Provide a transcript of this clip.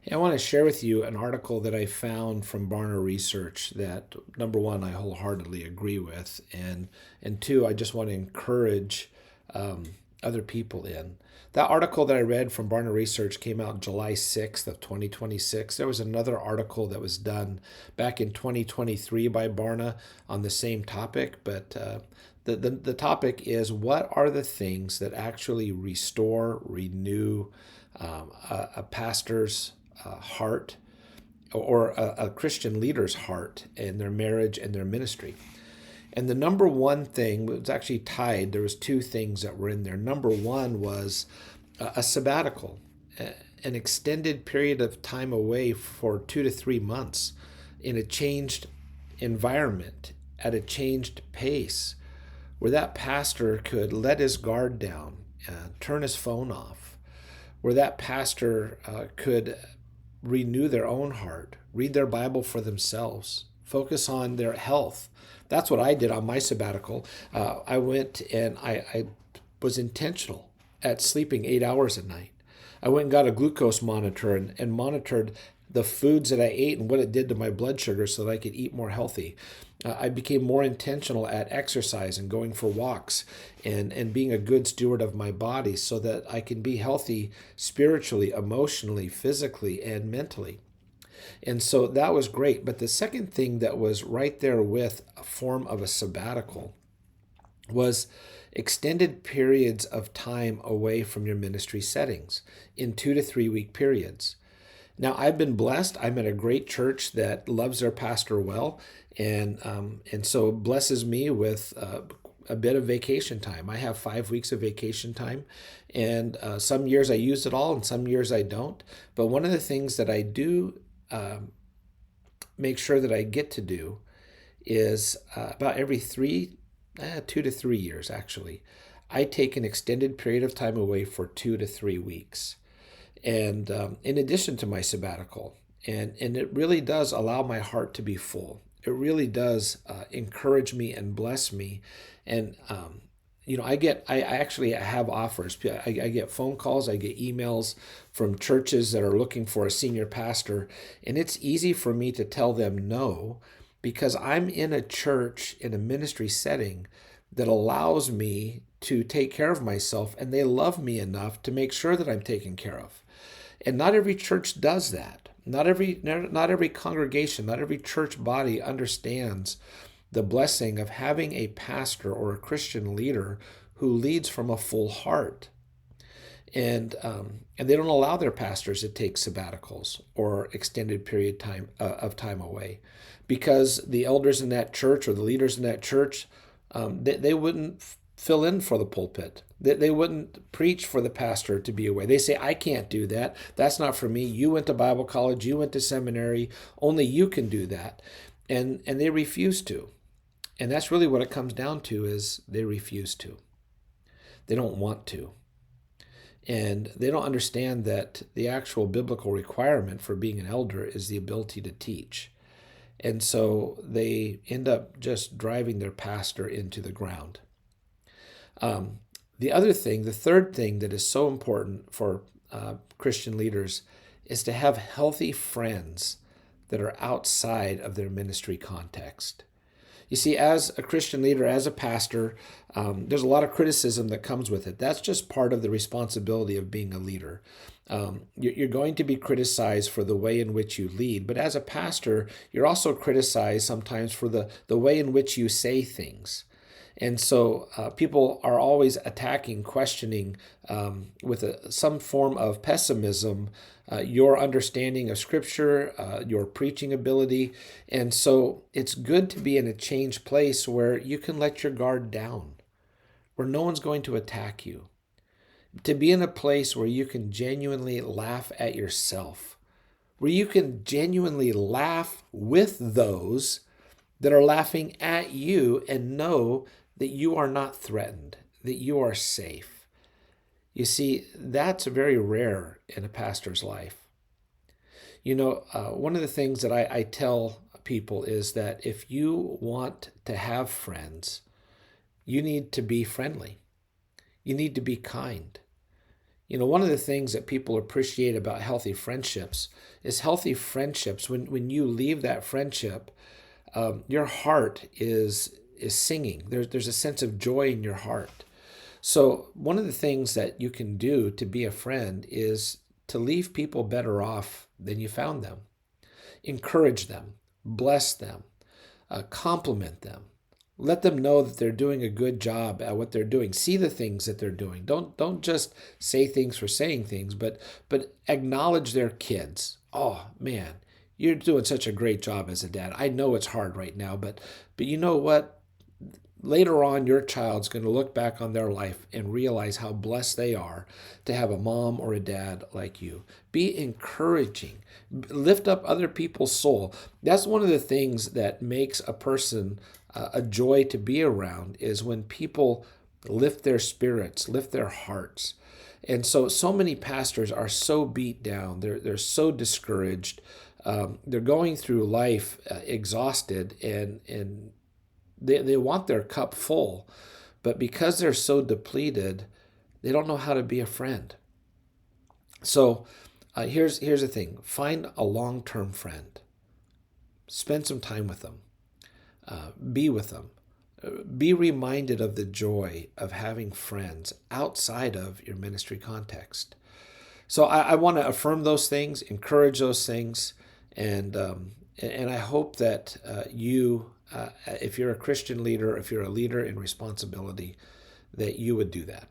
Hey, I want to share with you an article that I found from Barna Research that, number one, I wholeheartedly agree with, and two, I just want to encourage um, other people in. That article that I read from Barna Research came out July 6th of 2026. There was another article that was done back in 2023 by Barna on the same topic, but the topic is what are the things that actually restore, renew a pastor's heart or a Christian leader's heart in their marriage and their ministry. And the number one thing was actually tied. There was two things that were in there. Number one was a sabbatical, an extended period of time away for 2 to 3 months in a changed environment at a changed pace, where that pastor could let his guard down, turn his phone off, where that pastor could renew their own heart, read their Bible for themselves, focus on their health. That's what I did on my sabbatical. I went and I was intentional at sleeping 8 hours a night. I went and got a glucose monitor and monitored the foods that I ate and what it did to my blood sugar so that I could eat more healthy. I became more intentional at exercise and going for walks and being a good steward of my body so that I can be healthy spiritually, emotionally, physically, and mentally. And so that was great. But the second thing that was right there with a form of a sabbatical was extended periods of time away from your ministry settings in 2 to 3 week periods. Now, I've been blessed. I'm at a great church that loves their pastor well, and so blesses me with a bit of vacation time. I have 5 weeks of vacation time, and some years I use it all, and some years I don't. But one of the things that I do make sure that I get to do is about every 2 to 3 years, actually, I take an extended period of time away for 2 to 3 weeks and in addition to my sabbatical. And it really does allow my heart to be full. It really does encourage me and bless me. And, I actually have offers. I get phone calls, I get emails from churches that are looking for a senior pastor. And it's easy for me to tell them no because I'm in a church, in a ministry setting that allows me to take care of myself, and they love me enough to make sure that I'm taken care of. And not every church does that. Not every congregation, not every church body understands the blessing of having a pastor or a Christian leader who leads from a full heart. And they don't allow their pastors to take sabbaticals or extended period of time away, because the elders in that church or the leaders in that church, they wouldn't fill in for the pulpit. They wouldn't preach for the pastor to be away. They say, I can't do that. That's not for me. You went to Bible college. You went to seminary. Only you can do that. And they refuse to. And that's really what it comes down to, is they refuse to. They don't want to. And they don't understand that the actual biblical requirement for being an elder is the ability to teach. And so they end up just driving their pastor into the ground. The third thing that is so important for Christian leaders is to have healthy friends that are outside of their ministry context. You see, as a Christian leader, as a pastor, there's a lot of criticism that comes with it. That's just part of the responsibility of being a leader. You're going to be criticized for the way in which you lead, but as a pastor, you're also criticized sometimes for the way in which you say things. And so people are always attacking, questioning with some form of pessimism your understanding of Scripture, your preaching ability. And so it's good to be in a changed place where you can let your guard down, where no one's going to attack you. To be in a place where you can genuinely laugh at yourself, where you can genuinely laugh with those that are laughing at you and know that you are not threatened, that you are safe. You see, that's very rare in a pastor's life. One of the things that I tell people is that if you want to have friends, you need to be friendly. You need to be kind. One of the things that people appreciate about healthy friendships is healthy friendships. When you leave that friendship, your heart is singing. There's a sense of joy in your heart. So one of the things that you can do to be a friend is to leave people better off than you found them. Encourage them, bless them, compliment them. Let them know that they're doing a good job at what they're doing. See the things that they're doing. Don't just say things for saying things, but acknowledge their kids. Oh man, you're doing such a great job as a dad. I know it's hard right now, but you know what? Later on, your child's going to look back on their life and realize how blessed they are to have a mom or a dad like you. Be encouraging. Lift up other people's soul. That's one of the things that makes a person a joy to be around, is when people lift their spirits, lift their hearts. And so many pastors are so beat down. They're so discouraged. They're going through life exhausted, and they want their cup full, but because they're so depleted, they don't know how to be a friend. So here's the thing: find a long-term friend, spend some time with them, be with them, be reminded of the joy of having friends outside of your ministry context. So I want to affirm those things, encourage those things, and I hope that if you're a Christian leader, if you're a leader in responsibility, that you would do that.